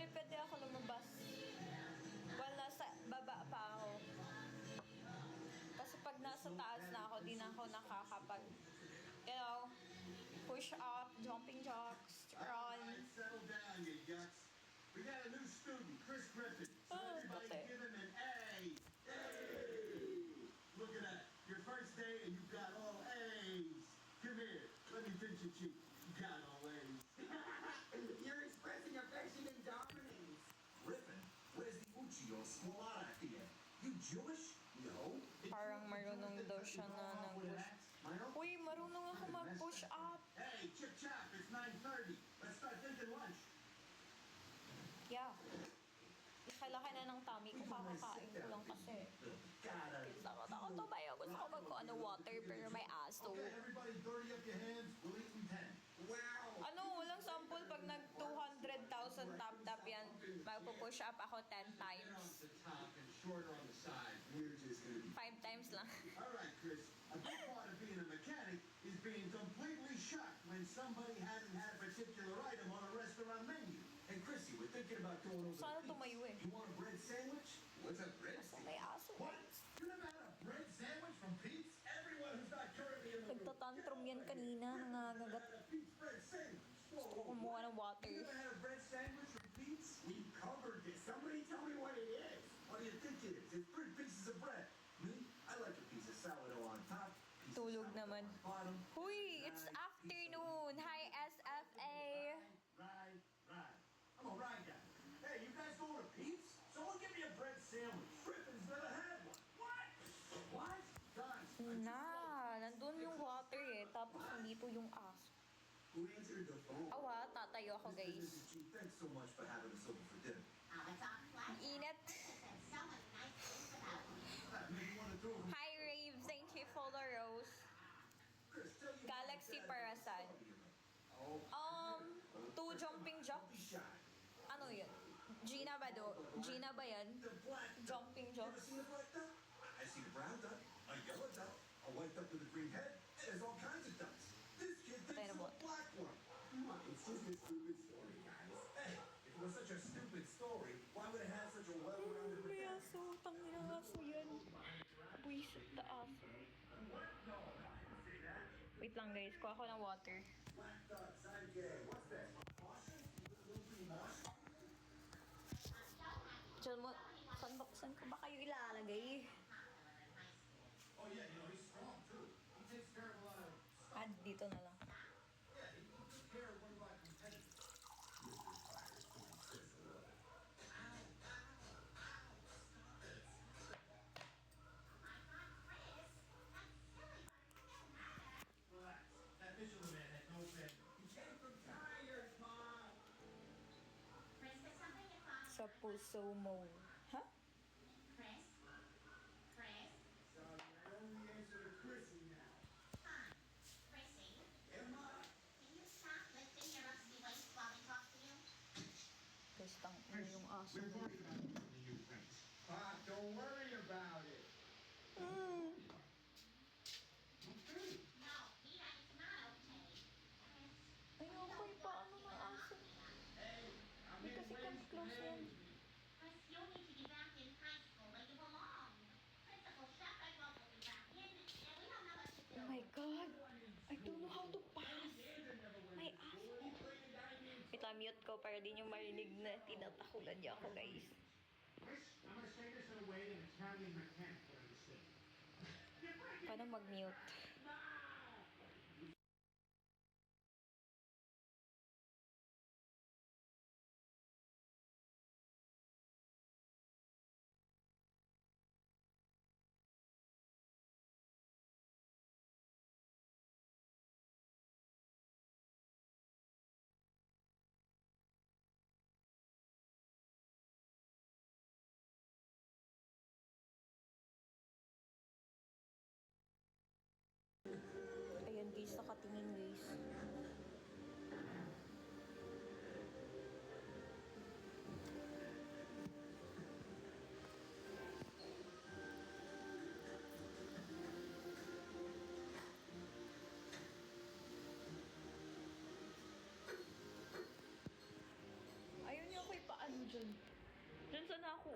pwede ako lumabas. Well, nasa baba pa ako. Kasi pag nasa taas na ako, di na ako nakakapag, push up, jumping jacks, run. Settle down, you yucks. We got a new student, Chris Griffin. So everybody give him an A. Hey! Look at that. Your first day and you got all A's. Come here. Let me pinch your cheek. You got all A's. You're expressing affection and dominance. Griffin, where's the Uchiyo Squalata here? You Jewish? No. Parang marunong daw siya na nag-push. Uy, marunong ako mag-push up. Hey, chip chop, it's 9:30. Let's start thinking lunch. Yeah. Laki-laki na ng tummy ko, kakakain ko lang kasi. Takot ako tumayo. Gusto ko water pero may aso. Okay, everybody dirty up your hands. We'll eat in 10. Wow. Ano, walang sample pag nag 200,000 tap-tap yan. Magpo-push up ako 10 Longer on times. the top and shorter on the side. We're just gonna be 5 times lang. All right, Chris. A big part of being a mechanic is being completely shocked when somebody hasn't had a particular item on a restaurant menu. Hey, Chrissy, we're thinking about going over Sana to Pete's. tumayo eh. You want a bread sandwich? What's a bread So sandwich? may aso. What? You never had a bread sandwich from Pete's? Everyone who's not currently in the room. Nagtatantrum yan kanina, nangangagat. Had a Pete's bread sandwich. Gusto ko kumuha ng water. You never had a bread sandwich from Pete's? We covered this. Somebody tell me what it is. What do you think it is? It's 3 pieces of bread. Me, I like a piece of sourdough on top. Piece of Tulog sourdough naman. on the bottom. Huy, it's Nice afternoon. Hi, SFA. Right. I'm a ride guy. Hey, you guys going to Pete's? Someone give me a bread sandwich. Griffin's never had one. What? Guys, Na, nandun yung water eh. Tapos nandito yung aso. Who answered the phone? Awa, tatayo ako Mr. guys. G, thanks so much for having us over for dinner. It's on flight. Init. And so many nice things about it. Maybe you want to throw him. Hi, Rave. Thank you for the rose. Chris, tell your Galaxy mom and dad Parasan. about this party. 2 jumping Don't be jacks. shy. Ano yun? Gina ba do? Gina ba yan? The black duck. Jumping You ever jacks. seen a black duck? I see the brown duck, a yellow duck, a white duck with a green head, and there's all kinds of ducks. This kid thinks it's a black one. Come on, it's just a stupid story, guys. Hey, if it was such a stupid story, why would it have such a well-rounded May mechanic? aso. Tangin ng aso yan. Buisit na aso. Wait lang guys. Kuha ko ng water. Black duck, sidekick. What's that? Martian? Little green Martian? Diyan mo, saan ko ba kayo ilalagay? oh yeah, he's strong too. He takes care of a lot of stuff. Ah, dito na lang. Yeah, he takes care of one of our competitors. Relax. That Michelin man had no family. He came from tires, Mom. Chris, there's something you found. Sa puso mo. Ha? Chris? Chris? Sorry, I only answer to Chrissy now. Fine. Chrissy, Emma. can you stop lifting your rusty waist while we talk to you? Gustang ino yung aso. We're worried about you and your friends. Pop, don't worry about it. No, Mira, it's not okay. Chris, Ayoko yung paano ng aso. Hey, I'm Hindi kasi close yan. Chris, you need to be back in high school where you belong. Principal Shepherd will be back in, and we don't know what to do. Oh my God! I don't know how to pass! May aso. Wait lang, mute ko para di nyo marinig na tinatakulan niya ako, guys. Chris, I'm gonna say this in a way that Italian mechanic would understand. Paano mag-mute?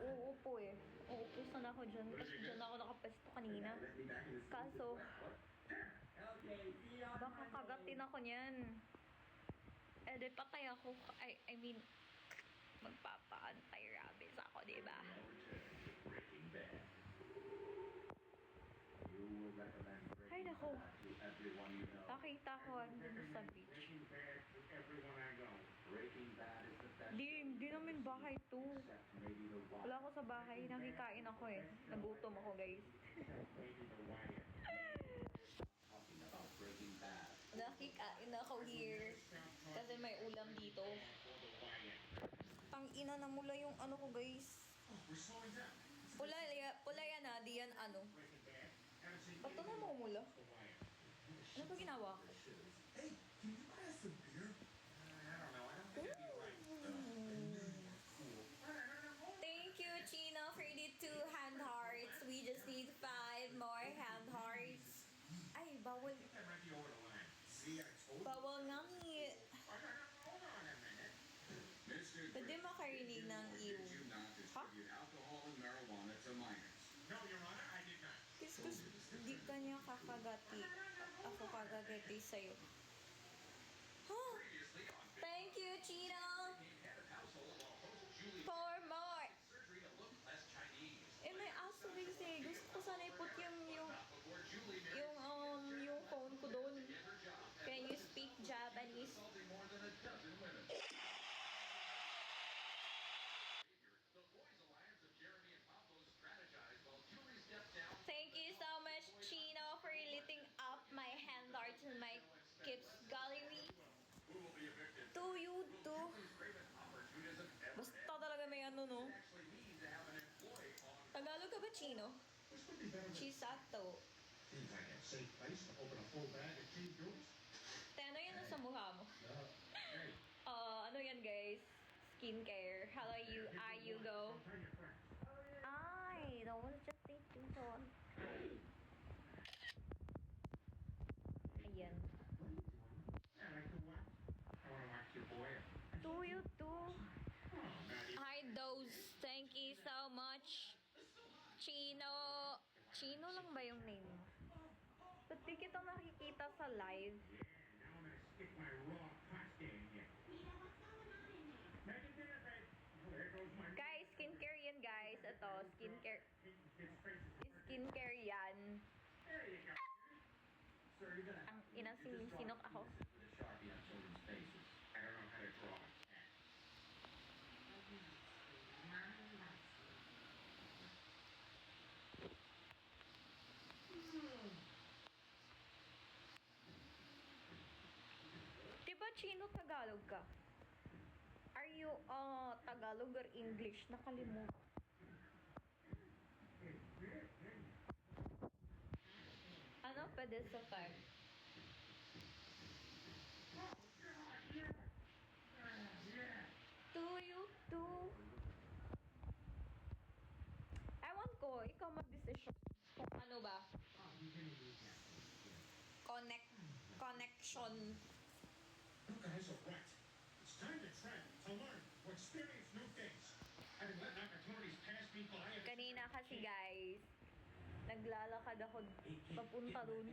uupo eh. Uupo sana ako dyan kasi dyan ako nakapesto kanina. Kaso, Okay, see you on baka Monday. kagatin ako niyan. Eh, di patay ako. I mean, magpapa-anti-rabies ako, di ba? Breaking Bad. You will recommend Ay, Breaking nako. Bad to everyone you know. Nakita ko andun sa beach. Breaking Bad to everyone I know. Breaking Bad is the best. Di namin bahay to. Except maybe the one. Wala ako sa bahay, nakikain ako eh. Nagutom ako, guys. Maybe the Wyatt. Talking about Breaking Bad. Nakikain ako here. Kasi may ulam dito. For the Wyatt. Tang-ina na mula yung ano ko, guys. We're slowing down. Pula yan ah, di yan ano. Breaking Bad. Haven't seen Ba't ito namumula? the Wyatt. Ano ba ginawa ko? Hey, can you buy us some beer? I don't know. I don't think that'd be right. Thank you, Chino, for the 2 hand hearts. We just need 5 more hand hearts. Ay, bawal. That might be over the line. See, I told you. Bawal nga eh. Hold on a minute. Mr. Pwede makarinig ng iyo. Did you not distribute alcohol and marijuana to minors? No, Your Honor, I did not. Kus, di ka niya kakagati. Ako kakagati sa'yo. Huh? Previously on Thank you, Chino. head of household while host Julie 4 more. surgery to look less Chinese. Eh, may aso guys eh. Gusto ko sana iput Before Julie married yung phone ko doon. her job Can you speak Japanese? insulting more than a dozen women. The Boys Alliance of Jeremy and Pablo strategized while Julie stepped down. Thank you so much, Chino, for lifting up my hand arts in my kids gallery. Who will be evicted? To you too. Julie's greatest opportunism ever Basta talaga may ano, no? actually mean to have an employee on. Tagalog ka ba, Chino? This would be better than Chisato. seems like a safe place to open a full bag of cheese doors. Te, ano yan sa mukha mo? Hey, Ano yan, guys? Skincare. Hello, you go. tell your friends. Ay, don't just stay too tall. Ayan. I like to watch. I want to watch your boy. To you too. Oh, Maddie. Hi, those. Thank you so much. Chino. Chino lang ba yung name mo? Ba't di kita nakikita sa live? Yeah, now I'm gonna stick my raw pasta in here. Make it dinner, babe. There goes my. Guys, skincare yan, guys. Ito, skincare. His face is Skincare yan. There you go. Sir, you're gonna Ang inang sinok ako. with a Sharpie on children's faces. I don't know how to draw a cat. Diba, Chino, Tagalog ka? Are you, Tagalog or English? Nakalimutan. Ano? Pwede sa time. To you too. Ewan ko, ikaw mag-decision kung ano ba. Connection. You guys are right. It's time to travel, to learn, to experience new things. I've been letting opportunities pass me by. Kanina kasi guys, naglalakad ako papunta dun.